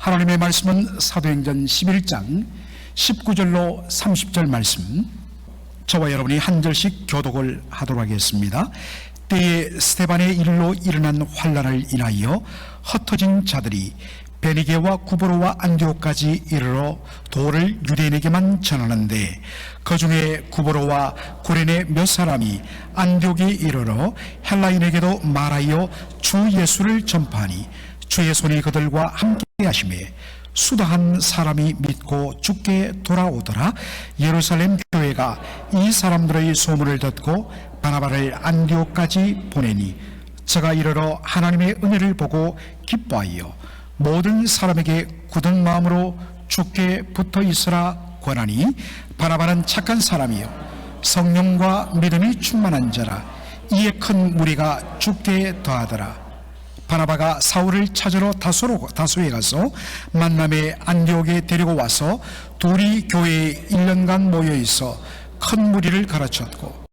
하나님의 말씀은 사도행전 11장 19절로 30절 말씀, 저와 여러분이 한 절씩 교독을 하도록 하겠습니다. 때에 스데반의 일로 일어난 환란을 인하여 흩어진 자들이 베니게와 구브로와 안디옥까지 이르러 도를 유대인에게만 전하는데, 그 중에 구브로와 구레네 몇 사람이 안디옥에 이르러 헬라인에게도 말하여 주 예수를 전파하니, 주의 손이 그들과 함께 하심에 수다한 사람이 믿고 주께 돌아오더라. 예루살렘 교회가 이 사람들의 소문을 듣고 바나바를 안디옥까지 보내니, 저가 이르러 하나님의 은혜를 보고 기뻐하여 모든 사람에게 굳은 마음으로 주께 붙어 있으라 권하니, 바나바는 착한 사람이요 성령과 믿음이 충만한 자라. 이에 큰 무리가 주께 더하더라. 바나바가 사울을 찾으러 다소에 가서 만남에 안디옥에 데리고 와서 둘이 교회에 1년간 모여 있어 큰 무리를 가르쳤고,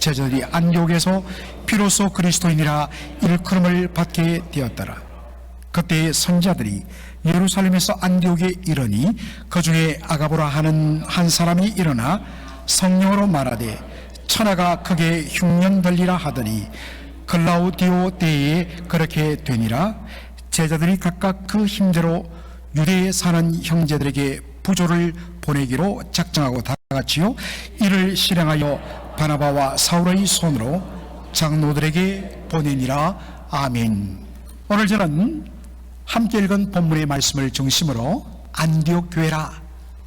제자들이 안디옥에서 비로소 그리스도인이라 일컬음을 받게 되었더라. 그때 선지자들이 예루살렘에서 안디옥에 이르니, 그 중에 아가보라 하는 한 사람이 일어나 성령으로 말하되 천하가 크게 흉년 들리라 하더니, 글라우디오 때에 그렇게 되니라. 제자들이 각각 그 힘대로 유대에 사는 형제들에게 부조를 보내기로 작정하고 다같이요 이를 실행하여 바나바와 사울의 손으로 장로들에게 보내니라. 아멘. 오늘 저는 함께 읽은 본문의 말씀을 중심으로 안디옥 교회라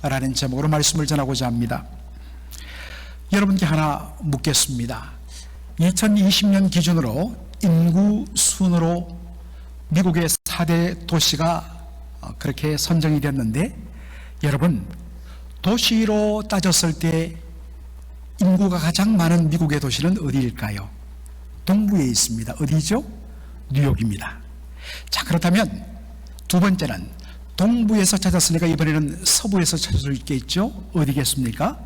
라는 제목으로 말씀을 전하고자 합니다. 여러분께 하나 묻겠습니다. 2020년 기준으로 인구 순으로 미국의 4대 도시가 그렇게 선정이 됐는데, 여러분, 도시로 따졌을 때 인구가 가장 많은 미국의 도시는 어디일까요? 동부에 있습니다. 어디죠? 뉴욕입니다. 자, 그렇다면 두 번째는 동부에서 찾았으니까 이번에는 서부에서 찾을 수 있겠죠? 어디겠습니까?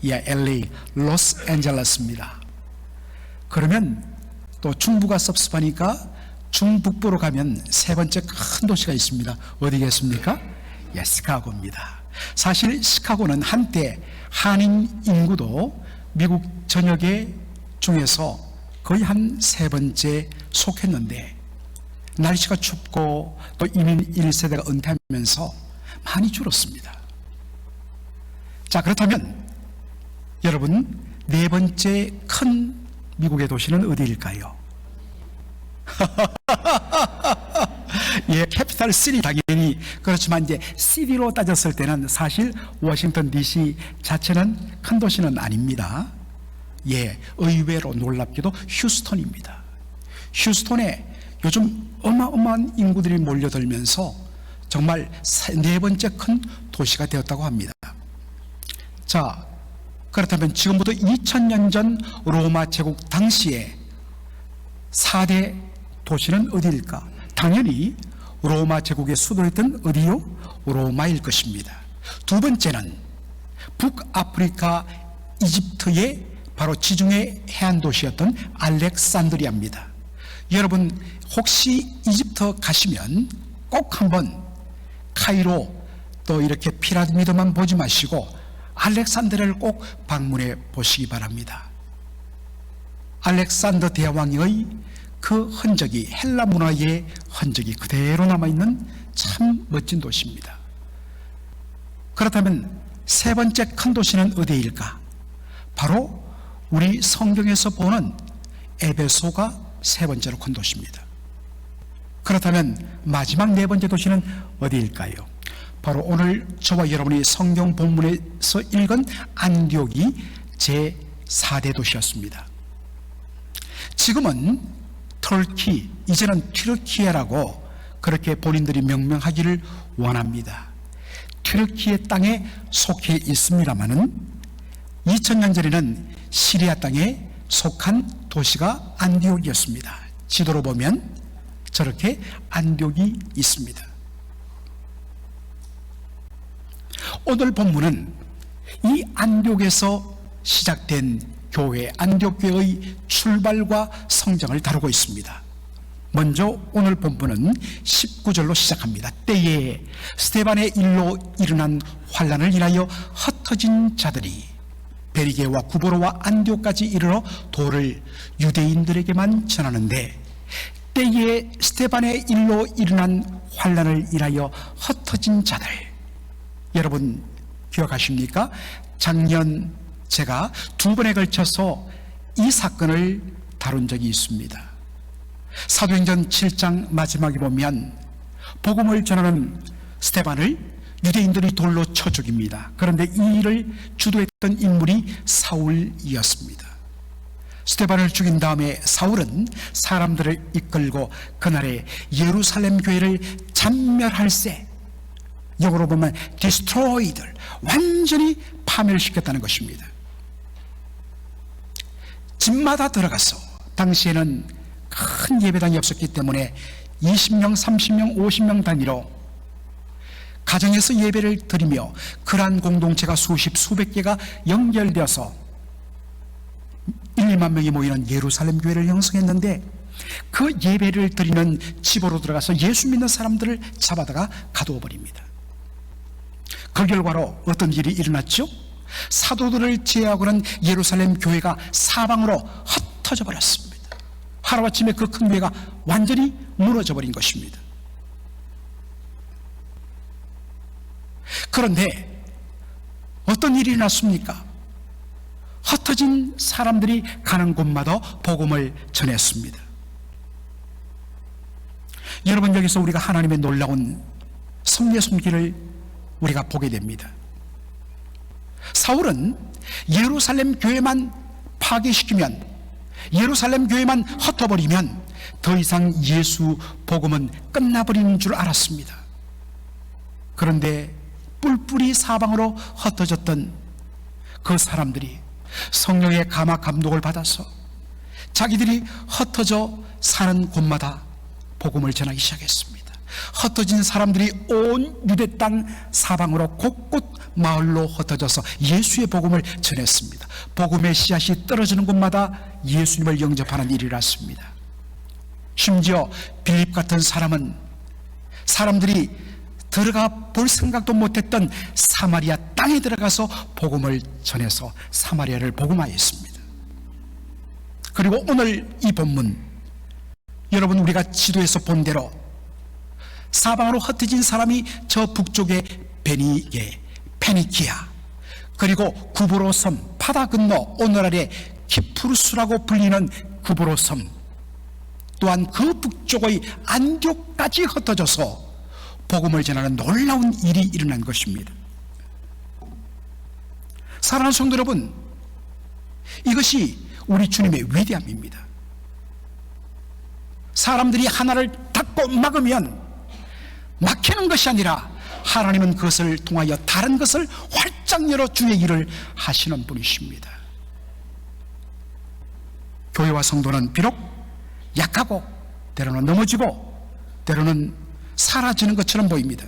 예, LA, 로스앤젤레스입니다. 그러면 또 중부가 섭섭하니까 중북부로 가면 세 번째 큰 도시가 있습니다. 어디겠습니까? 예, 시카고입니다. 사실 시카고는 한때 한인 인구도 미국 전역의 중에서 거의 한 세 번째 속했는데, 날씨가 춥고 또 이민 1세대가 은퇴하면서 많이 줄었습니다. 자, 그렇다면 여러분, 네 번째 큰 미국의 도시는 어디일까요? 예, 캐피탈 시티 당연히 그렇지만 이제 시티로 따졌을 때는 사실 워싱턴 DC 자체는 큰 도시는 아닙니다. 예, 의외로 놀랍게도 휴스턴입니다. 휴스턴에 요즘 어마어마한 인구들이 몰려들면서 정말 네 번째 큰 도시가 되었다고 합니다. 자, 그렇다면 지금부터 2000년 전 로마 제국 당시에 4대 도시는 어디일까? 당연히 로마 제국의 수도였던 어디요? 로마일 것입니다. 두 번째는 북아프리카 이집트의 바로 지중해 해안 도시였던 알렉산드리아입니다. 여러분, 혹시 이집트 가시면 꼭 한번 카이로 또 이렇게 피라미드만 보지 마시고 알렉산드리아를 꼭 방문해 보시기 바랍니다. 알렉산더 대왕의 그 흔적이, 헬라 문화의 흔적이 그대로 남아있는 참 멋진 도시입니다. 그렇다면 세 번째 큰 도시는 어디일까? 바로 우리 성경에서 보는 에베소가 세 번째로 큰 도시입니다. 그렇다면 마지막 네 번째 도시는 어디일까요? 바로 오늘 저와 여러분이 성경 본문에서 읽은 안디옥이 제4대 도시였습니다. 지금은 터키, 이제는 튀르키예라고 그렇게 본인들이 명명하기를 원합니다. 튀르키예 땅에 속해 있습니다마는 2000년 전에는 시리아 땅에 속한 도시가 안디옥이었습니다. 지도로 보면 저렇게 안디옥이 있습니다. 오늘 본문은 이 안디옥에서 시작된 교회, 안디옥 교회의 출발과 성장을 다루고 있습니다. 먼저 오늘 본문은 19절로 시작합니다. 때에 스데반의 일로 일어난 환난을 인하여 흩어진 자들이 베리게와 구보로와 안디옥까지 이르러 도를 유대인들에게만 전하는데, 때에 스데반의 일로 일어난 환난을 인하여 흩어진 자들, 여러분 기억하십니까? 작년 제가 2번에 걸쳐서 이 사건을 다룬 적이 있습니다. 사도행전 7장 마지막에 보면 복음을 전하는 스데반을 유대인들이 돌로 쳐 죽입니다. 그런데 이 일을 주도했던 인물이 사울이었습니다. 스데반을 죽인 다음에 사울은 사람들을 이끌고 그날에 예루살렘 교회를 잔멸할세, 영어로 보면 destroyed, 완전히 파멸시켰다는 것입니다. 집마다 들어가서, 당시에는 큰 예배당이 없었기 때문에 20명, 30명, 50명 단위로 가정에서 예배를 드리며 그러한 공동체가 수십, 수백 개가 연결되어서 1, 2만 명이 모이는 예루살렘 교회를 형성했는데, 그 예배를 드리는 집으로 들어가서 예수 믿는 사람들을 잡아다가 가두어 버립니다. 그 결과로 어떤 일이 일어났죠? 사도들을 제외하고는 예루살렘 교회가 사방으로 흩어져 버렸습니다. 하루아침에 그 큰 교회가 완전히 무너져 버린 것입니다. 그런데 어떤 일이 일어났습니까? 흩어진 사람들이 가는 곳마다 복음을 전했습니다. 여러분, 여기서 우리가 하나님의 놀라운 섭리의 손길을 우리가 보게 됩니다. 사울은 예루살렘 교회만 파괴시키면, 예루살렘 교회만 흩어버리면 더 이상 예수 복음은 끝나버리는 줄 알았습니다. 그런데 뿔뿔이 사방으로 흩어졌던 그 사람들이 성령의 감화 감독을 받아서 자기들이 흩어져 사는 곳마다 복음을 전하기 시작했습니다. 흩어진 사람들이 온 유대 땅 사방으로 곳곳 마을로 흩어져서 예수의 복음을 전했습니다. 복음의 씨앗이 떨어지는 곳마다 예수님을 영접하는 일이 일어났습니다. 심지어 빌립 같은 사람은 사람들이 들어가 볼 생각도 못했던 사마리아 땅에 들어가서 복음을 전해서 사마리아를 복음화했습니다. 그리고 오늘 이 본문, 여러분 우리가 지도에서 본 대로 사방으로 흩어진 사람이 저 북쪽의 베니게, 페니키아, 그리고 구브로 섬, 바다 건너 오늘날의 키프루스라고 불리는 구브로 섬, 또한 그 북쪽의 안디옥까지 흩어져서 복음을 전하는 놀라운 일이 일어난 것입니다. 사랑하는 성도 여러분, 이것이 우리 주님의 위대함입니다. 사람들이 하나를 닫고 막으면 막히는 것이 아니라 하나님은 그것을 통하여 다른 것을 활짝 열어 주의 일을 하시는 분이십니다. 교회와 성도는 비록 약하고 때로는 넘어지고 때로는 사라지는 것처럼 보입니다.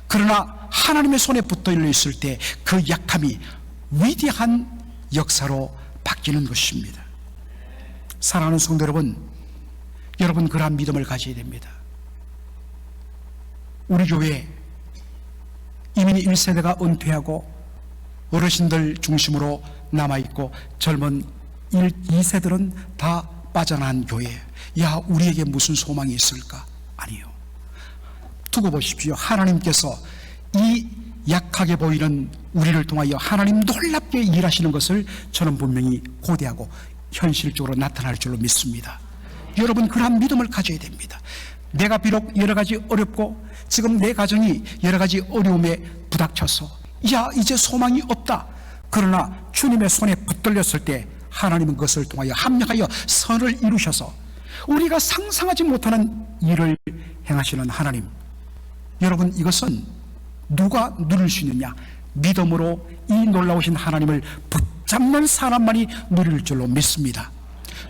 그러나 하나님의 손에 붙어 있을 때 그 약함이 위대한 역사로 바뀌는 것입니다. 사랑하는 성도 여러분, 여러분 그러한 믿음을 가져야 됩니다. 우리 교회에 이미 1세대가 은퇴하고 어르신들 중심으로 남아있고 젊은 2세들은 다 빠져나간 교회, 야 우리에게 무슨 소망이 있을까? 아니요. 두고 보십시오. 하나님께서 이 약하게 보이는 우리를 통하여 하나님 놀랍게 일하시는 것을 저는 분명히 고대하고 현실적으로 나타날 줄로 믿습니다. 여러분 그러한 믿음을 가져야 됩니다. 내가 비록 여러 가지 어렵고 지금 내 가정이 여러 가지 어려움에 부닥쳐서 야 이제 소망이 없다. 그러나 주님의 손에 붙들렸을 때 하나님은 그것을 통하여 합력하여 선을 이루셔서 우리가 상상하지 못하는 일을 행하시는 하나님, 여러분 이것은 누가 누릴 수 있느냐? 믿음으로 이 놀라우신 하나님을 붙잡는 사람만이 누릴 줄로 믿습니다.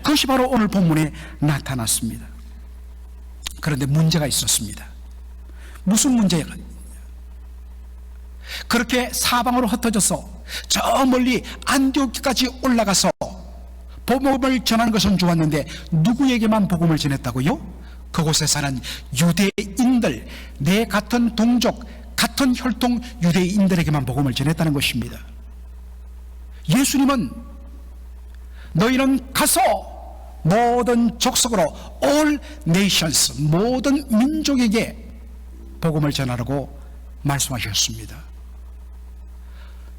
그것이 바로 오늘 본문에 나타났습니다. 그런데 문제가 있었습니다. 무슨 문제가? 그렇게 사방으로 흩어져서 저 멀리 안디옥까지 올라가서 복음을 전한 것은 좋았는데 누구에게만 복음을 전했다고요? 그곳에 사는 유대인들, 내 같은 동족, 같은 혈통 유대인들에게만 복음을 전했다는 것입니다. 예수님은 너희는 가서 모든 족속으로 all nations, 모든 민족에게 복음을 전하라고 말씀하셨습니다.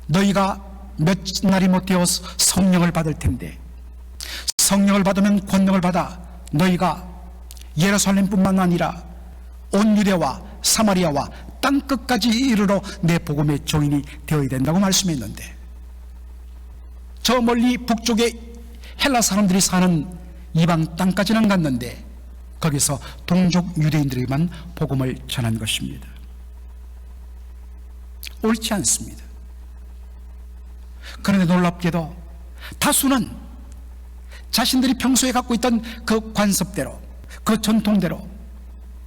너희가 몇 날이 못 되어서 성령을 받을 텐데, 성령을 받으면 권능을 받아 너희가 예루살렘뿐만 아니라 온 유대와 사마리아와 땅끝까지 이르러 내 복음의 종인이 되어야 된다고 말씀했는데, 저 멀리 북쪽에 헬라 사람들이 사는 이방 땅까지는 갔는데 거기서 동족 유대인들에게만 복음을 전한 것입니다. 옳지 않습니다. 그런데 놀랍게도 다수는 자신들이 평소에 갖고 있던 그 관습대로, 그 전통대로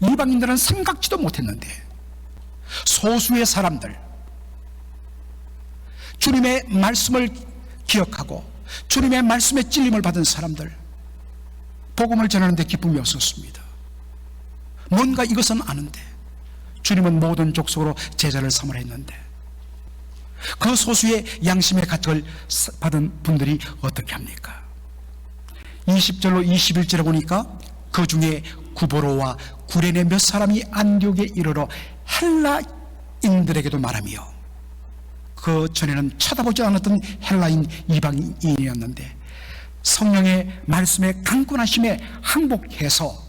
이방인들은 생각지도 못했는데, 소수의 사람들, 주님의 말씀을 기억하고 주님의 말씀에 찔림을 받은 사람들, 복음을 전하는데 기쁨이 없었습니다. 뭔가 이것은 아는데 주님은 모든 족속으로 제자를 삼으라 했는데, 그 소수의 양심의 가책을 받은 분들이 어떻게 합니까? 20절로 21절에 보니까 그 중에 구보로와 구레네 몇 사람이 안디옥에 이르러 헬라인들에게도 말하며, 그 전에는 쳐다보지 않았던 헬라인 이방인이었는데 성령의 말씀에 강권하심에 항복해서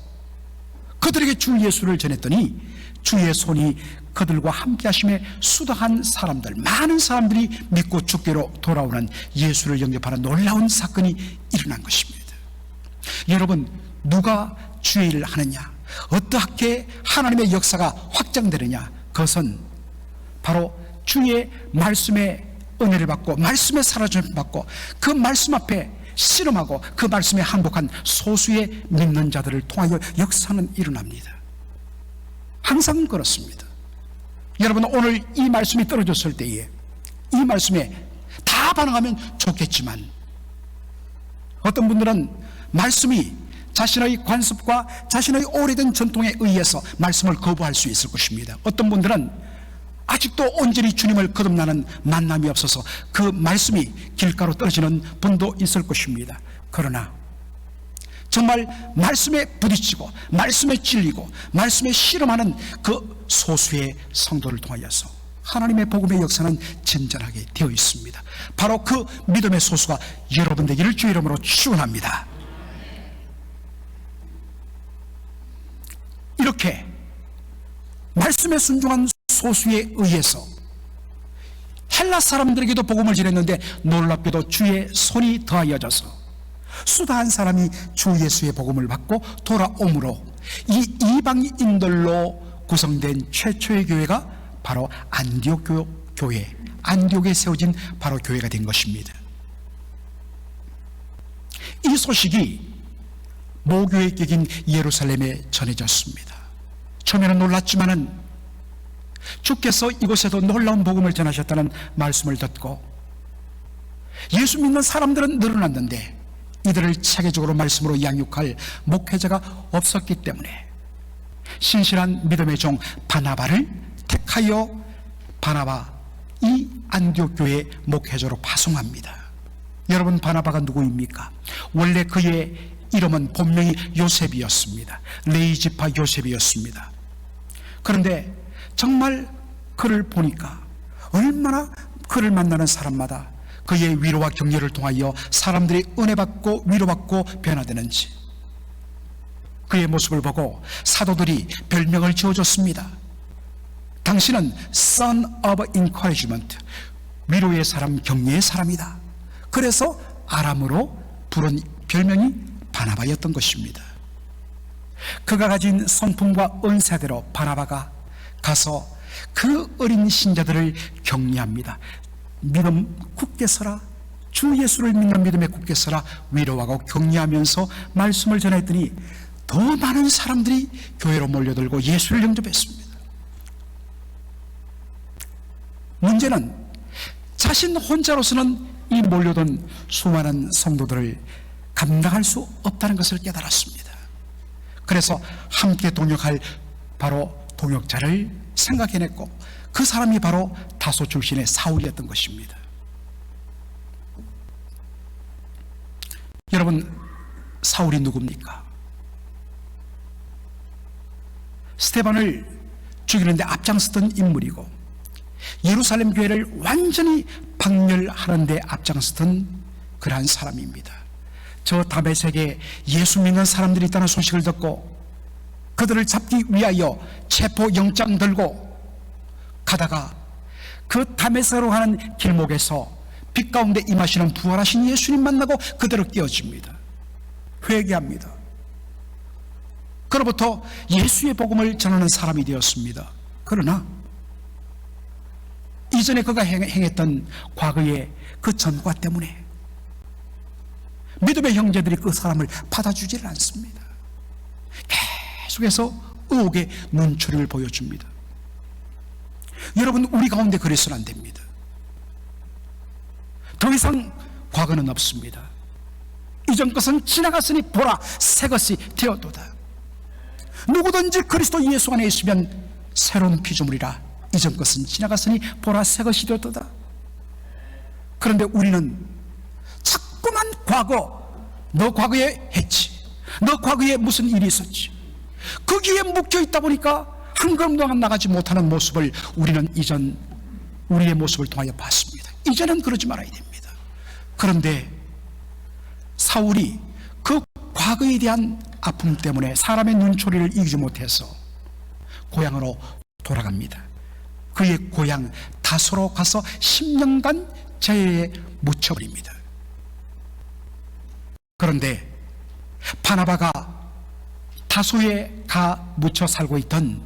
그들에게 주 예수를 전했더니 주의 손이 그들과 함께 하심에 수다한 사람들, 많은 사람들이 믿고 주께로 돌아오는 예수를 영접하는 놀라운 사건이 일어난 것입니다. 여러분, 누가 주의 일을 하느냐, 어떻게 하나님의 역사가 확장되느냐, 그것은 바로 주의 말씀의 은혜를 받고 말씀의 사랑을 받고 그 말씀 앞에 씨름하고 그 말씀에 항복한 소수의 믿는 자들을 통하여 역사는 일어납니다. 항상 그렇습니다. 여러분, 오늘 이 말씀이 떨어졌을 때에 이 말씀에 다 반응하면 좋겠지만, 어떤 분들은 말씀이 자신의 관습과 자신의 오래된 전통에 의해서 말씀을 거부할 수 있을 것입니다. 어떤 분들은 아직도 온전히 주님을 거듭나는 만남이 없어서 그 말씀이 길가로 떨어지는 분도 있을 것입니다. 그러나 정말 말씀에 부딪히고 말씀에 찔리고 말씀에 실험하는 그 소수의 성도를 통하여서 하나님의 복음의 역사는 진전하게 되어 있습니다. 바로 그 믿음의 소수가 여러분 되기를 주의 이름으로 축원합니다. 이렇게 말씀에 순종한 소수에 의해서 헬라 사람들에게도 복음을 전했는데 놀랍게도 주의 손이 더하여져서 수다한 사람이 주 예수의 복음을 받고 돌아오므로 이 이방인들로 구성된 최초의 교회가 바로 안디옥 교회, 안디옥에 세워진 바로 교회가 된 것입니다. 이 소식이 모교의 격인 예루살렘에 전해졌습니다. 처음에는 놀랐지만은 주께서 이곳에도 놀라운 복음을 전하셨다는 말씀을 듣고 예수 믿는 사람들은 늘어났는데 이들을 체계적으로 말씀으로 양육할 목회자가 없었기 때문에 신실한 믿음의 종 바나바를 택하여 바나바 이 안디옥 교회 목회자로 파송합니다. 여러분, 바나바가 누구입니까? 원래 그의 이름은 본명이 요셉이었습니다. 레이지파 요셉이었습니다. 그런데 정말 그를 보니까 얼마나 그를 만나는 사람마다 그의 위로와 격려를 통하여 사람들이 은혜받고 위로받고 변화되는지, 그의 모습을 보고 사도들이 별명을 지어줬습니다. 당신은 Son of Encouragement, 위로의 사람, 격려의 사람이다. 그래서 아람으로 부른 별명이 바나바였던 것입니다. 그가 가진 성품과 은사대로 바나바가 가서 그 어린 신자들을 격려합니다. 믿음 굳게 서라, 주 예수를 믿는 믿음에 굳게 서라 위로하고 격려하면서 말씀을 전했더니 더 많은 사람들이 교회로 몰려들고 예수를 영접했습니다. 문제는 자신 혼자로서는 이 몰려든 수많은 성도들을 감당할 수 없다는 것을 깨달았습니다. 그래서 함께 동역할 바로 동역자를 생각해냈고 그 사람이 바로 다소 출신의 사울이었던 것입니다. 여러분, 사울이 누굽니까? 스데반을 죽이는데 앞장섰던 인물이고 예루살렘 교회를 완전히 박멸하는 데 앞장섰던 그러한 사람입니다. 저 다메섹에 예수 믿는 사람들이 있다는 소식을 듣고 그들을 잡기 위하여 체포영장 들고 가다가 그 다메섹으로 가는 길목에서 빛 가운데 임하시는 부활하신 예수님 만나고 그대로 깨어집니다. 회개합니다. 그로부터 예수의 복음을 전하는 사람이 되었습니다. 그러나 이전에 그가 행했던 과거의 그 전과 때문에 믿음의 형제들이 그 사람을 받아주지를 않습니다. 계속해서 의혹의 눈초리를 보여줍니다. 여러분, 우리 가운데 그래서는 안 됩니다. 더 이상 과거는 없습니다. 이전 것은 지나갔으니 보라, 새 것이 되었도다. 누구든지 그리스도 예수 안에 있으면 새로운 피조물이라. 이전 것은 지나갔으니 보라, 새 것이 되었도다. 그런데 우리는 자꾸만 과거, 너 과거에 했지, 너 과거에 무슨 일이 있었지, 거기에 묶여 있다 보니까 한 걸음도 나가지 못하는 모습을 우리는 이전 우리의 모습을 통하여 봤습니다. 이제는 그러지 말아야 됩니다. 그런데 사울이 그 과거에 대한 아픔 때문에 사람의 눈초리를 이기지 못해서 고향으로 돌아갑니다. 그의 고향 다소로 가서 10년간 제에 묻혀버립니다. 그런데 바나바가 다소에 가 묻혀 살고 있던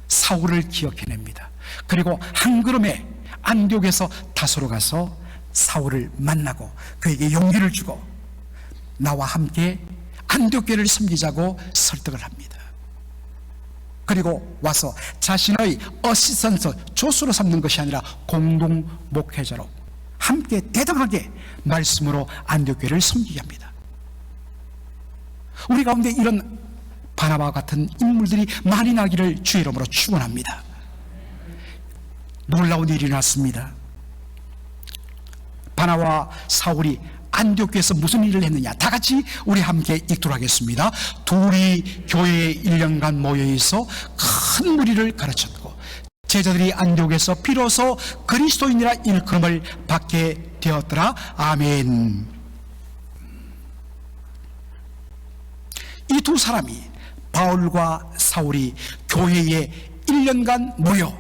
사울을 기억해냅니다. 그리고 한 걸음에 안디옥에서 다소로 가서 사울을 만나고 그에게 용기를 주고 나와 함께 안디옥교회를 섬기자고 설득을 합니다. 그리고 와서 자신의 어시스턴트 조수로 삼는 것이 아니라 공동 목회자로 함께 대등하게 말씀으로 안디옥교회를 섬기게 합니다. 우리 가운데 이런 바나바와 같은 인물들이 많이 나기를 주의 이름으로 축원합니다. 놀라운 일이 났습니다. 바나바와 사울이 안디옥교에서 무슨 일을 했느냐, 다 같이 우리 함께 읽도록 하겠습니다. 둘이 교회에 1년간 모여있어 큰 무리를 가르쳤고 제자들이 안디옥에서 비로소 그리스도인이라 일컬음을 받게 되었더라. 아멘. 이 두 사람이, 바울과 사울이 교회에 1년간 모여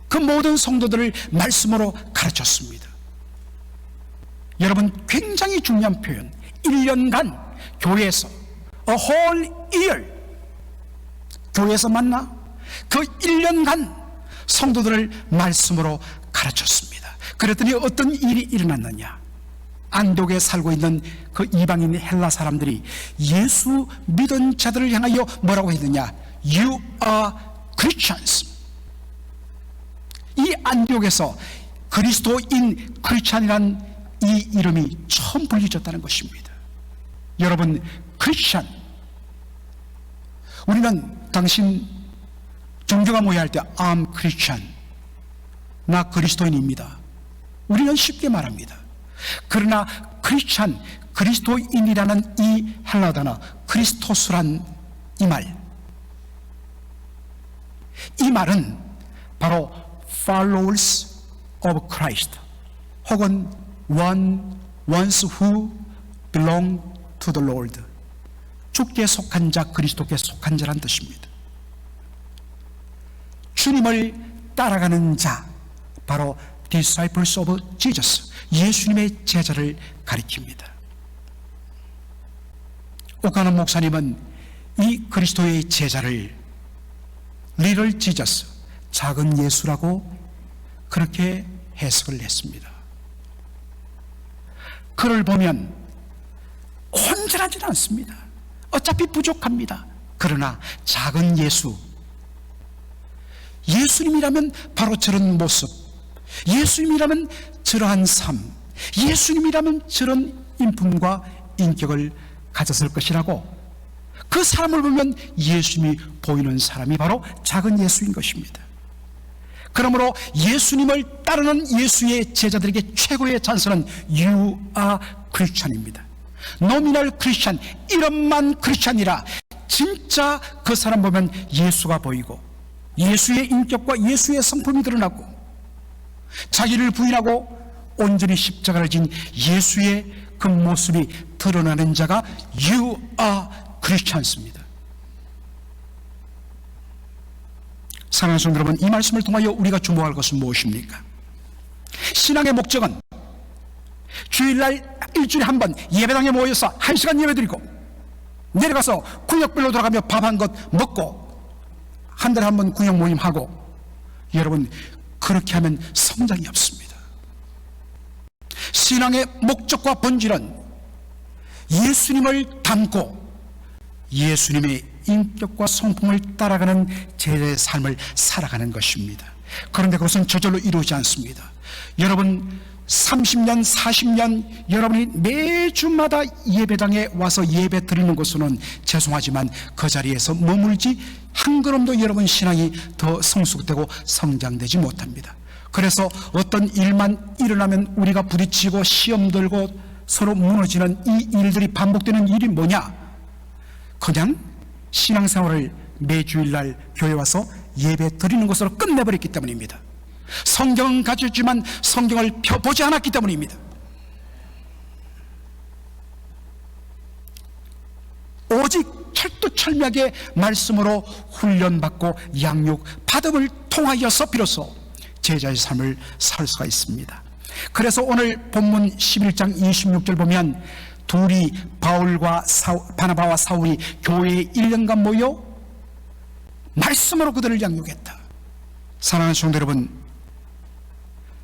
그 모든 성도들을 말씀으로 가르쳤습니다. 여러분, 굉장히 중요한 표현, 1년간 교회에서, a whole year 교회에서 만나 그 1년간 성도들을 말씀으로 가르쳤습니다. 그랬더니 어떤 일이 일어났느냐, 안디옥에 살고 있는 그 이방인 헬라 사람들이 예수 믿은 자들을 향하여 뭐라고 했느냐, You are Christians. 이 안디옥에서 그리스도인 크리스찬이란 이 이름이 처음 불려졌다는 것입니다. 여러분, 크리스찬, 우리는 당신 종교가 뭐야 할 때 I'm Christian, 나 그리스도인입니다, 우리는 쉽게 말합니다. 그러나 크리스찬, 그리스도인이라는 이 헬라 단어 크리스토스란 이 말은 바로 followers of Christ 혹은 ones who belong to the Lord, 주께 속한 자, 그리스도께 속한 자란 뜻입니다. 주님을 따라가는 자, 바로 disciples of Jesus, 예수님의 제자를 가리킵니다. 오카노 목사님은 이 그리스도의 제자를 Little Jesus, 작은 예수라고 그렇게 해석을 했습니다. 그를 보면 온전하지는 않습니다. 어차피 부족합니다. 그러나 작은 예수, 예수님이라면 바로 저런 모습, 예수님이라면 저러한 삶, 예수님이라면 저런 인품과 인격을 가졌을 것이라고, 그 사람을 보면 예수님이 보이는 사람이 바로 작은 예수인 것입니다. 그러므로 예수님을 따르는 예수의 제자들에게 최고의 찬스는 You are Christian입니다. 노미널 크리스찬, 이름만 크리스찬이라 진짜 그 사람 보면 예수가 보이고 예수의 인격과 예수의 성품이 드러나고 자기를 부인하고 온전히 십자가를 진 예수의 그 모습이 드러나는 자가 You are Christians입니다. 사랑하는 성도 여러분, 이 말씀을 통하여 우리가 주목할 것은 무엇입니까? 신앙의 목적은 주일날 일주일에 한 번 예배당에 모여서 1시간 예배드리고 내려가서 구역별로 돌아가며 밥 한 것 먹고 한 달에 한 번 구역 모임하고, 여러분 그렇게 하면 성장이 없습니다. 신앙의 목적과 본질은 예수님을 닮고 예수님의 인격과 성품을 따라가는 제자의 삶을 살아가는 것입니다. 그런데 그것은 저절로 이루어지지 않습니다. 여러분 30년, 40년 여러분이 매주마다 예배당에 와서 예배 드리는 것으로는 죄송하지만 그 자리에서 머물지 한 걸음도 여러분 신앙이 더 성숙되고 성장되지 못합니다. 그래서 어떤 일만 일어나면 우리가 부딪히고 시험 들고 서로 무너지는 이 일들이 반복되는 일이 뭐냐? 그냥 신앙생활을 매주일날 교회 와서 예배 드리는 것으로 끝내버렸기 때문입니다. 성경은 가졌지만 성경을 펴보지 않았기 때문입니다. 오직 철두철미하게 말씀으로 훈련받고 양육받음을 통하여서 비로소 제자의 삶을 살 수가 있습니다. 그래서 오늘 본문 11장 26절 보면 둘이 바나바와 사울이 교회에 1년간 모여 말씀으로 그들을 양육했다. 사랑하는 성도 여러분,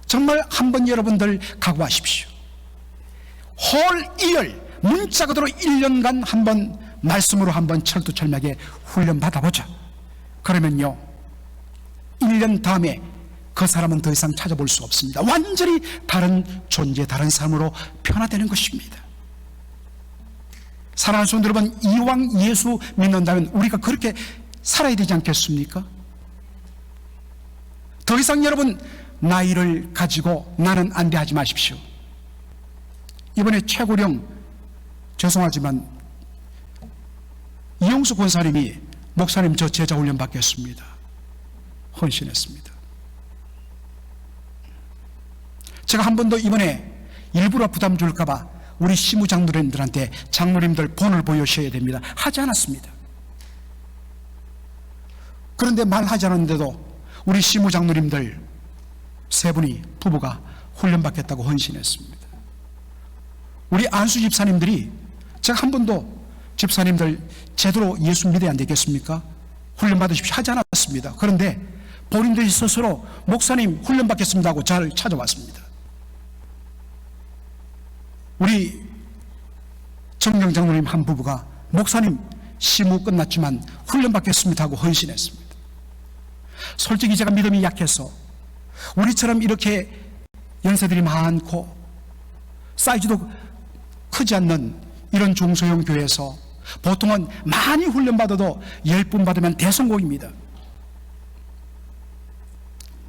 정말 한번 여러분들 각오하십시오. 홀 2열 문자 그대로 1년간 한번 말씀으로 한번 철두철미하게 훈련 받아보자. 그러면요 1년 다음에 그 사람은 더 이상 찾아볼 수 없습니다. 완전히 다른 존재, 다른 사람으로 변화되는 것입니다. 사랑하는 성도 여러분, 이왕 예수 믿는다면 우리가 그렇게 살아야 되지 않겠습니까? 더 이상 여러분 나이를 가지고 나는 안 돼 하지 마십시오. 이번에 최고령, 죄송하지만 이용수 권사님이 목사님 저 제자 훈련 받겠습니다 헌신했습니다. 제가 한 번도 이번에 일부러 부담 줄까봐 우리 시무장로님들한테 장로님들 본을 보여주셔야 됩니다 하지 않았습니다. 그런데 말하지 않았는데도 우리 시무장로님들 세 분이 부부가 훈련받겠다고 헌신했습니다. 우리 안수 집사님들이, 제가 한 번도 집사님들 제대로 예수 믿어야 안 되겠습니까? 훈련받으십시오 하지 않았습니다. 그런데 본인들이 스스로 목사님 훈련받겠습니다 하고 저를 찾아왔습니다. 우리 정경장로님 한 부부가 목사님 시무 끝났지만 훈련받겠습니다 하고 헌신했습니다. 솔직히 제가 믿음이 약해서 우리처럼 이렇게 연세들이 많고 사이즈도 크지 않는 이런 중소형 교회에서 보통은 많이 훈련받아도 10분 받으면 대성공입니다.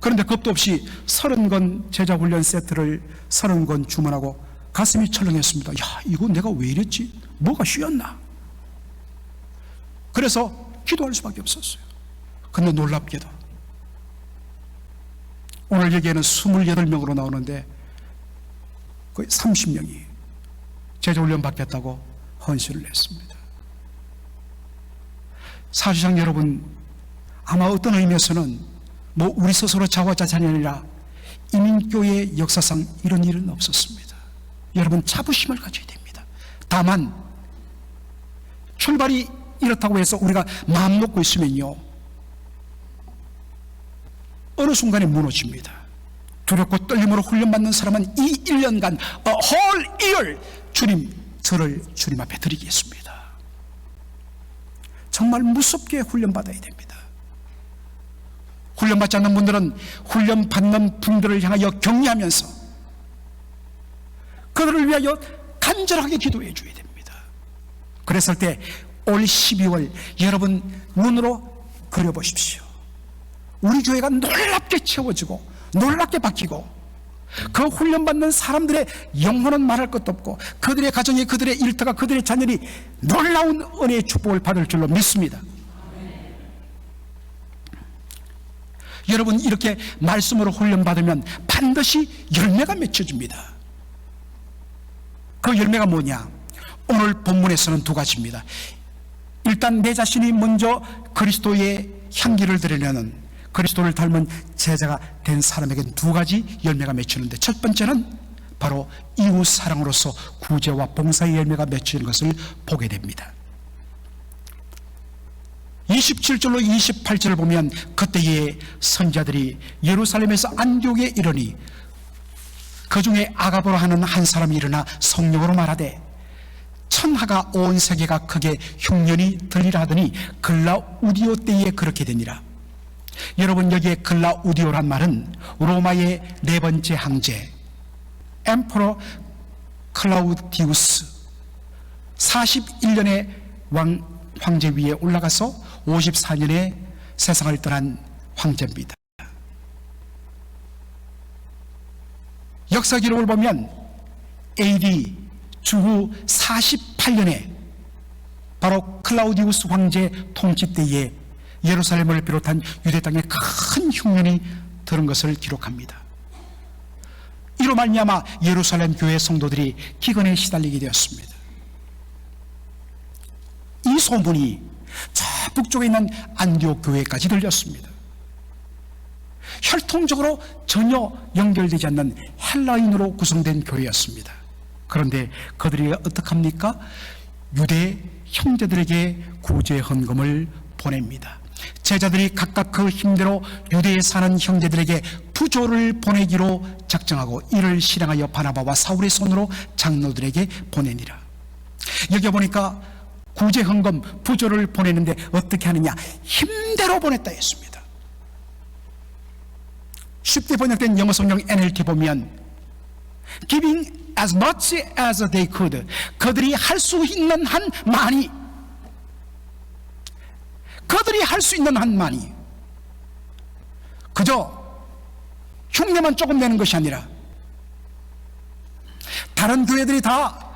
그런데 겁도 없이 30건 제자훈련 세트를 30건 주문하고 가슴이 철렁했습니다. 야, 이거 내가 왜 이랬지? 뭐가 쉬었나? 그래서 기도할 수밖에 없었어요. 근데 놀랍게도 오늘 여기에는 28명으로 나오는데 거의 30명이 제자훈련 받겠다고 헌신을 했습니다. 사실상 여러분, 아마 어떤 의미에서는 뭐 우리 스스로 자화자찬이 아니라 이민교회의 역사상 이런 일은 없었습니다. 여러분 자부심을 가져야 됩니다. 다만 출발이 이렇다고 해서 우리가 마음 놓고 있으면요 어느 순간에 무너집니다. 두렵고 떨림으로 훈련받는 사람은 이 1년간 whole year 저를 주님 앞에 드리겠습니다. 정말 무섭게 훈련받아야 됩니다. 훈련받지 않는 분들은 훈련받는 분들을 향하여 격려하면서 그들을 위하여 간절하게 기도해 줘야 됩니다. 그랬을 때 올 12월 여러분 눈으로 그려보십시오. 우리 교회가 놀랍게 채워지고 놀랍게 바뀌고 그 훈련받는 사람들의 영혼은 말할 것도 없고 그들의 가정이, 그들의 일터가, 그들의 자녀이 놀라운 은혜의 축복을 받을 줄로 믿습니다. 여러분 이렇게 말씀으로 훈련받으면 반드시 열매가 맺혀집니다. 그 열매가 뭐냐? 오늘 본문에서는 두 가지입니다. 일단 내 자신이 먼저 그리스도의 향기를 드리려는, 그리스도를 닮은 제자가 된 사람에게는 두 가지 열매가 맺히는데, 첫 번째는 바로 이웃 사랑으로서 구제와 봉사의 열매가 맺히는 것을 보게 됩니다. 27절로 28절을 보면 그때의 선지자들이 예루살렘에서 안디옥에 이르니 그 중에 아가보라 하는 한 사람이 일어나 성령으로 말하되 천하가 온 세계가 크게 흉년이 들리라 하더니 글라우디오 때에 그렇게 되니라. 여러분 여기에 글라우디오란 말은 로마의 네 번째 황제 엠퍼러 클라우디우스 41년의 황제 위에 올라가서 54년에 세상을 떠난 황제입니다. 역사 기록을 보면 AD 주후 48년에 바로 클라우디우스 황제 통치 때에 예루살렘을 비롯한 유대 땅에 큰 흉년이 들은 것을 기록합니다. 이로 말미암아 예루살렘 교회 성도들이 기근에 시달리게 되었습니다. 이 소문이 저 북쪽에 있는 안디옥 교회까지 들렸습니다. 혈통적으로 전혀 연결되지 않는 헬라인으로 구성된 교회였습니다. 그런데 그들이 어떻게 합니까? 유대 형제들에게 구제 헌금을 보냅니다. 제자들이 각각 그 힘대로 유대에 사는 형제들에게 부조를 보내기로 작정하고 이를 실행하여 바나바와 사울의 손으로 장로들에게 보내니라. 여기 보니까 구제 헌금 부조를 보내는데 어떻게 하느냐? 힘대로 보냈다 했습니다. 쉽게 번역된 영어 성경 NLT 보면 giving as much as they could, 그들이 할 수 있는 한 많이, 그들이 할 수 있는 한 많이, 그저 흉내만 조금 내는 것이 아니라 다른 교회들이 다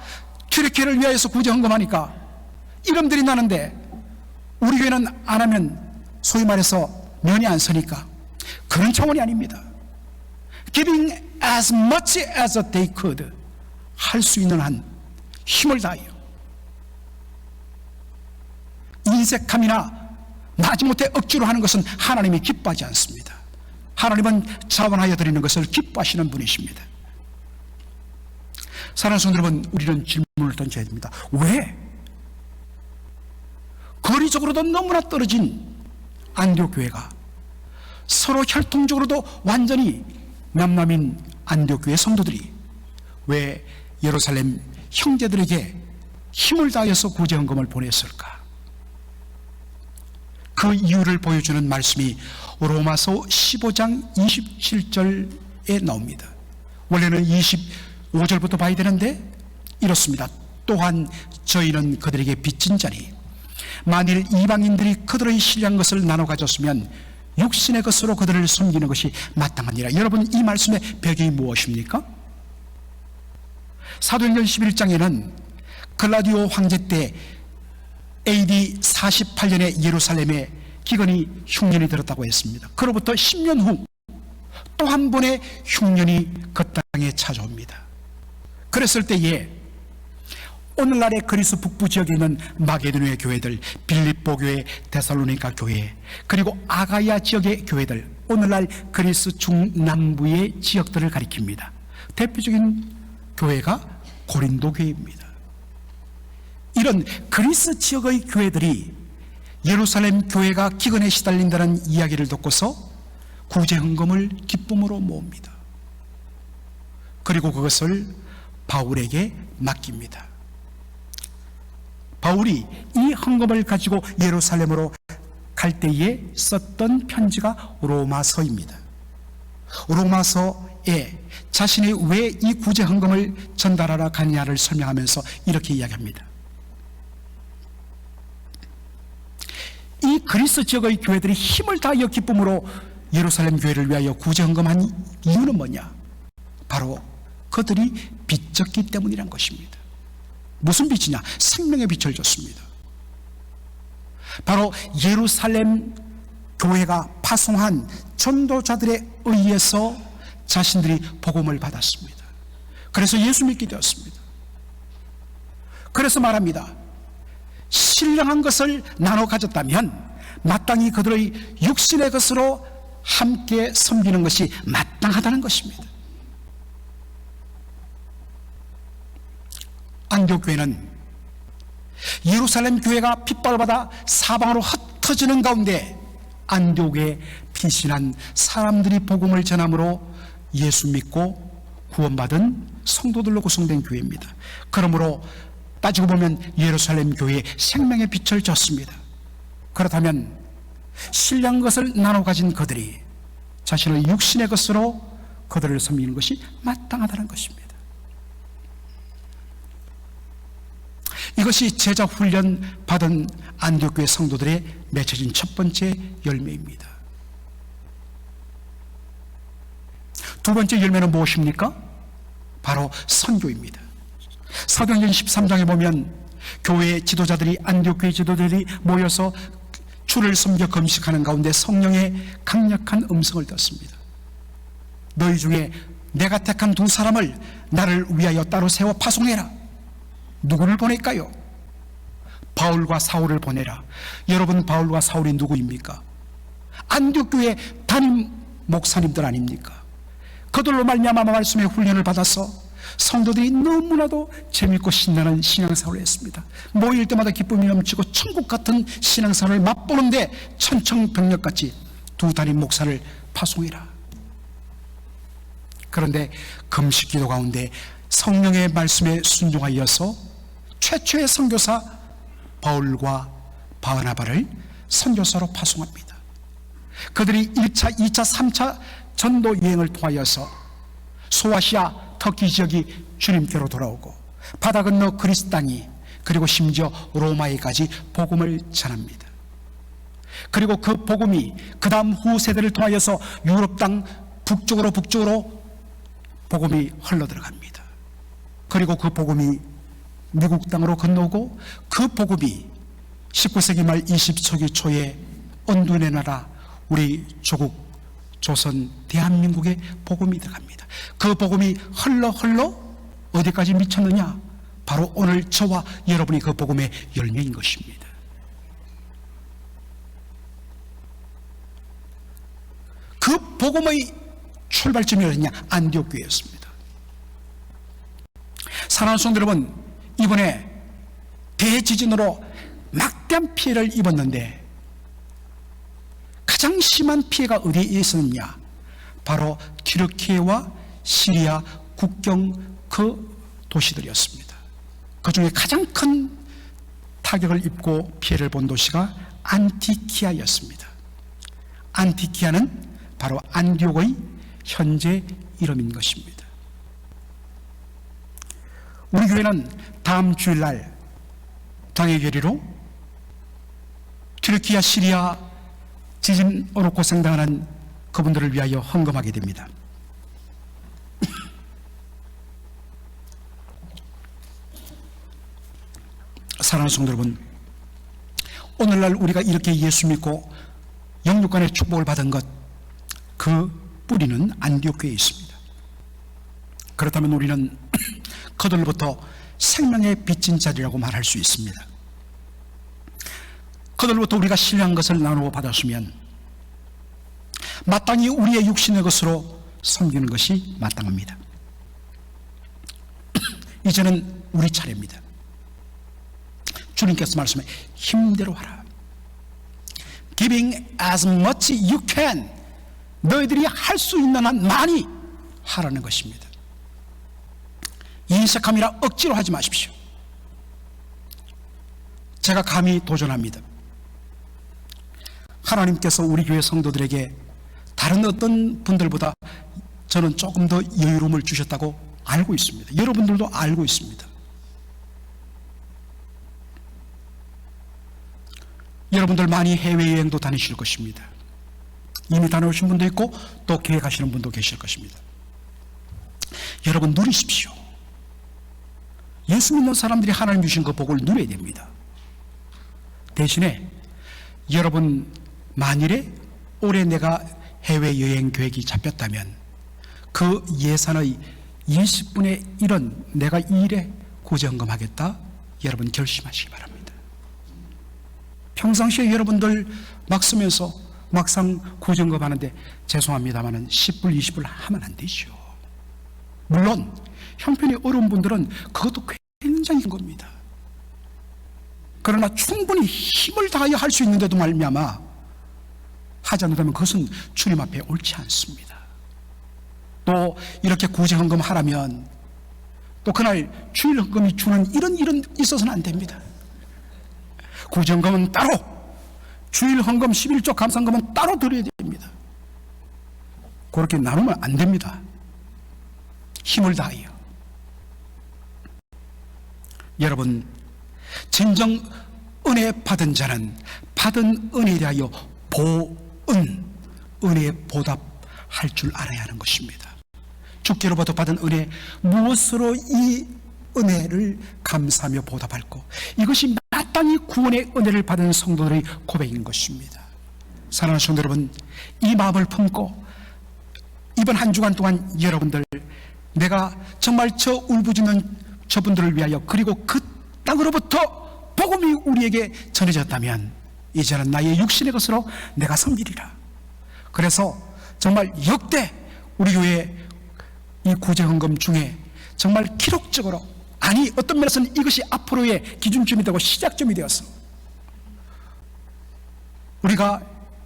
튀르키를 위하여서 구제 헌금하니까 이름들이 나는데 우리 교회는 안 하면 소위 말해서 면이 안 서니까 그런 차원이 아닙니다. Giving as much as they could, 할 수 있는 한 힘을 다해요. 인색함이나 마지못해 억지로 하는 것은 하나님이 기뻐하지 않습니다. 하나님은 자원하여 드리는 것을 기뻐하시는 분이십니다. 사랑하는 성도 여러분, 우리는 질문을 던져야 됩니다. 왜? 거리적으로도 너무나 떨어진 안디옥 교회가 서로 혈통적으로도 완전히 남남인 안디옥 교회 성도들이 왜 예루살렘 형제들에게 힘을 다해서 구제 헌금을 보냈을까? 그 이유를 보여주는 말씀이 로마서 15장 27절에 나옵니다. 원래는 25절부터 봐야 되는데 이렇습니다. 또한 저희는 그들에게 빚진 자니 만일 이방인들이 그들의 신뢰한 것을 나눠 가졌으면 육신의 것으로 그들을 섬기는 것이 마땅하니라. 여러분, 이 말씀의 배경이 무엇입니까? 사도행전 11장에는 글라디오 황제 때 AD 48년에 예루살렘에 기근이 흉년이 들었다고 했습니다. 그로부터 10년 후 또 한 번의 흉년이 그 땅에 찾아옵니다. 그랬을 때에 오늘날의 그리스 북부 지역에 있는 마게도니아 교회들, 빌립보 교회, 데살로니가 교회, 그리고 아가야 지역의 교회들, 오늘날 그리스 중남부의 지역들을 가리킵니다. 대표적인 교회가 고린도 교회입니다. 이런 그리스 지역의 교회들이 예루살렘 교회가 기근에 시달린다는 이야기를 듣고서 구제 헌금을 기쁨으로 모읍니다. 그리고 그것을 바울에게 맡깁니다. 바울이 이 헌금을 가지고 예루살렘으로 갈 때에 썼던 편지가 로마서입니다. 로마서 베드로에 자신이 왜 이 구제 헌금을 전달하러 가느냐를 설명하면서 이렇게 이야기합니다. 이 그리스 지역의 교회들이 힘을 다하여 기쁨으로 예루살렘 교회를 위하여 구제 헌금한 이유는 뭐냐? 바로 그들이 빚졌기 때문이란 것입니다. 무슨 빚이냐? 생명의 빚을 졌습니다. 바로 예루살렘 교회가 파송한 전도자들에 의해서 자신들이 복음을 받았습니다. 그래서 예수 믿게 되었습니다. 그래서 말합니다. 신령한 것을 나눠 가졌다면 마땅히 그들의 육신의 것으로 함께 섬기는 것이 마땅하다는 것입니다. 안디옥 교회는 예루살렘 교회가 핍박을 받아 사방으로 흩어지는 가운데 안디옥에 피신한 사람들이 복음을 전함으로 예수 믿고 구원받은 성도들로 구성된 교회입니다. 그러므로 따지고 보면 예루살렘 교회에 생명의 빛을 줬습니다. 그렇다면 신령한 것을 나눠 가진 그들이 자신의 육신의 것으로 그들을 섬기는 것이 마땅하다는 것입니다. 이것이 제자 훈련 받은 안디옥 교회 성도들의 맺혀진 첫 번째 열매입니다. 두 번째 열매는 무엇입니까? 바로 선교입니다. 사도행전 13장에 보면 교회의 지도자들이, 안디옥 교회 지도자들이 모여서 주를 섬겨 금식하는 가운데 성령의 강력한 음성을 듣습니다. 너희 중에 내가 택한 두 사람을 나를 위하여 따로 세워 파송해라. 누구를 보낼까요? 바울과 사울을 보내라. 여러분, 바울과 사울이 누구입니까? 안디옥 교회 담임 목사님들 아닙니까? 그들로 말미암아 말씀의 훈련을 받아서 성도들이 너무나도 재밌고 신나는 신앙생활을 했습니다. 모일 때마다 기쁨이 넘치고 천국 같은 신앙생활을 맛보는데 천청병력같이 두 담임 목사를 파송해라. 그런데 금식기도 가운데 성령의 말씀에 순종하여서 최초의 선교사 바울과 바나바를 선교사로 파송합니다. 그들이 1차, 2차, 3차 전도 여행을 통하여서 소아시아, 터키 지역이 주님께로 돌아오고 바다 건너 그리스 땅이, 그리고 심지어 로마에까지 복음을 전합니다. 그리고 그 복음이 그 다음 후세대를 통하여서 유럽 땅 북쪽으로 복음이 흘러들어갑니다. 그리고 그 복음이 미국 땅으로 건너오고 그 복음이 19세기 말 20세기 초에 언둔의 나라 우리 조국 조선 대한민국의 복음이 들어갑니다. 그 복음이 흘러 어디까지 미쳤느냐? 바로 오늘 저와 여러분이 그 복음의 열매인 것입니다. 그 복음의 출발점이 어디냐? 안디옥 교회였습니다. 사랑하는 성도 여러분, 이번에 대지진으로 막대한 피해를 입었는데 가장 심한 피해가 어디에 있었느냐? 바로 튀르키예와 시리아 국경 그 도시들이었습니다. 그 중에 가장 큰 타격을 입고 피해를 본 도시가 안티키아였습니다. 안티키아는 바로 안디옥의 현재 이름인 것입니다. 우리 교회는 다음 주일날 당회결의로 튀르키야, 시리아 지진으로 고생당하는 그분들을 위하여 헌금하게 됩니다. 사랑하는 성도 여러분, 오늘날 우리가 이렇게 예수 믿고 영육간의 축복을 받은 것, 그 뿌리는 안디옥 교회에 있습니다. 그렇다면 우리는 그들로부터 생명의 빚진 자리라고 말할 수 있습니다. 그들로부터 우리가 신령한 것을 나누어 받았으면 마땅히 우리의 육신의 것으로 섬기는 것이 마땅합니다. 이제는 우리 차례입니다. 주님께서 말씀해 힘대로 하라. Giving as much you can. 너희들이 할 수 있는 한 많이 하라는 것입니다. 인색함이라 억지로 하지 마십시오. 제가 감히 도전합니다. 하나님께서 우리 교회 성도들에게 다른 어떤 분들보다 저는 조금 더 여유로움을 주셨다고 알고 있습니다. 여러분들도 알고 있습니다. 여러분들 많이 해외여행도 다니실 것입니다. 이미 다녀오신 분도 있고 또 계획하시는 분도 계실 것입니다. 여러분 누리십시오. 예수 믿는 사람들이 하나님 주신 그 복을 누려야 됩니다. 대신에 여러분 만일에 올해 내가 해외여행 계획이 잡혔다면 그 예산의 20분의 1은 내가 이 일에 구제헌금하겠다, 여러분 결심하시기 바랍니다. 평상시에 여러분들 막 쓰면서 막상 구제헌금 하는데 죄송합니다만은 10불 20불 하면 안 되죠. 물론 형편이 어려운 분들은 그것도 굉장히 큰 겁니다. 그러나 충분히 힘을 다하여 할 수 있는데도 말미암아 하지 않는다면 그것은 주님 앞에 옳지 않습니다. 또 이렇게 구제헌금 하라면 또 그날 주일헌금이 주는 이런 일은 있어서는 안 됩니다. 구제헌금은 따로, 주일헌금 11조 감사헌금은 따로 드려야 됩니다. 그렇게 나누면 안 됩니다. 힘을 다하여. 여러분, 진정 은혜 받은 자는 받은 은혜에 대하여 보은, 은혜에 보답할 줄 알아야 하는 것입니다. 주께로부터 받은 은혜, 무엇으로 이 은혜를 감사하며 보답할까? 이것이 마땅히 구원의 은혜를 받은 성도들의 고백인 것입니다. 사랑하는 성도 여러분, 이 마음을 품고 이번 한 주간 동안 여러분들, 내가 정말 저 울부짖는 저분들을 위하여, 그리고 그 땅으로부터 복음이 우리에게 전해졌다면 이제는 나의 육신의 것으로 내가 섬기리라. 그래서 정말 역대 우리 교회 이 구제헌금 중에 정말 기록적으로, 아니 어떤 면에서는 이것이 앞으로의 기준점이 되고 시작점이 되어서 우리가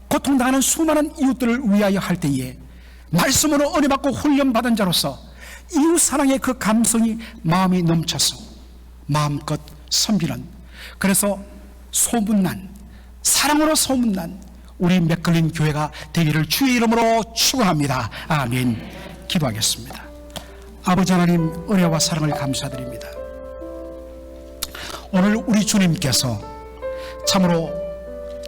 고통당하는 수많은 이웃들을 위하여 할 때에 말씀으로 은혜받고 훈련받은 자로서 이웃사랑의 그 감성이 마음이 넘쳐서 마음껏 섬기는, 그래서 소문난, 사랑으로 소문난 우리 맥걸린 교회가 되기를 주의 이름으로 축원합니다. 아멘. 기도하겠습니다. 아버지 하나님, 은혜와 사랑을 감사드립니다. 오늘 우리 주님께서 참으로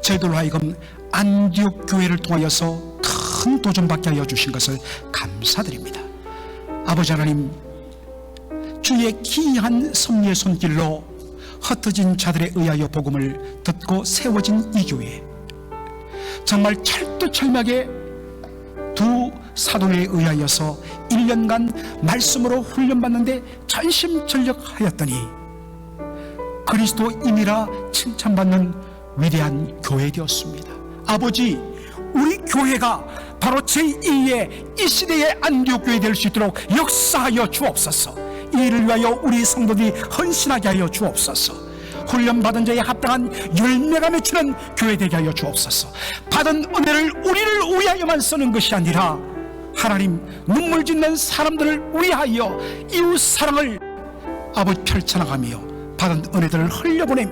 저희들로 하여금 안디옥 교회를 통하여서 큰 도전받게 하여 주신 것을 감사드립니다. 아버지 하나님, 주의 기이한 섭리의 손길로 흩어진 자들에 의하여 복음을 듣고 세워진 이 교회, 정말 철두철미하게 두 사도에 의하여서 1년간 말씀으로 훈련받는데 전심전력하였더니 그리스도인이라 칭찬받는 위대한 교회 되었습니다. 아버지, 우리 교회가 바로 제2의 이 시대의 안디옥 교회 될 수 있도록 역사하여 주옵소서. 이 일을 위하여 우리 성도들이 헌신하게 하여 주옵소서. 훈련받은 자에 합당한 열매가 맺히는 교회 되게 하여 주옵소서. 받은 은혜를 우리를 위하여만 쓰는 것이 아니라 하나님, 눈물 짓는 사람들을 위하여 이웃 사랑을 아버지 펼쳐나가며 받은 은혜들을 흘려보내며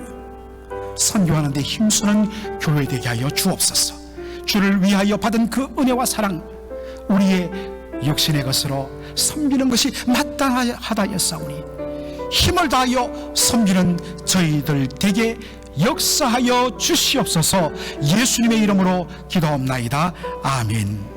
선교하는 데 힘쓰는 교회 되게 하여 주옵소서. 주를 위하여 받은 그 은혜와 사랑, 우리의 육신의 것으로 섬기는 것이 마땅하다였사오니 힘을 다하여 섬기는 저희들 되게 역사하여 주시옵소서. 예수님의 이름으로 기도합나이다. 아멘.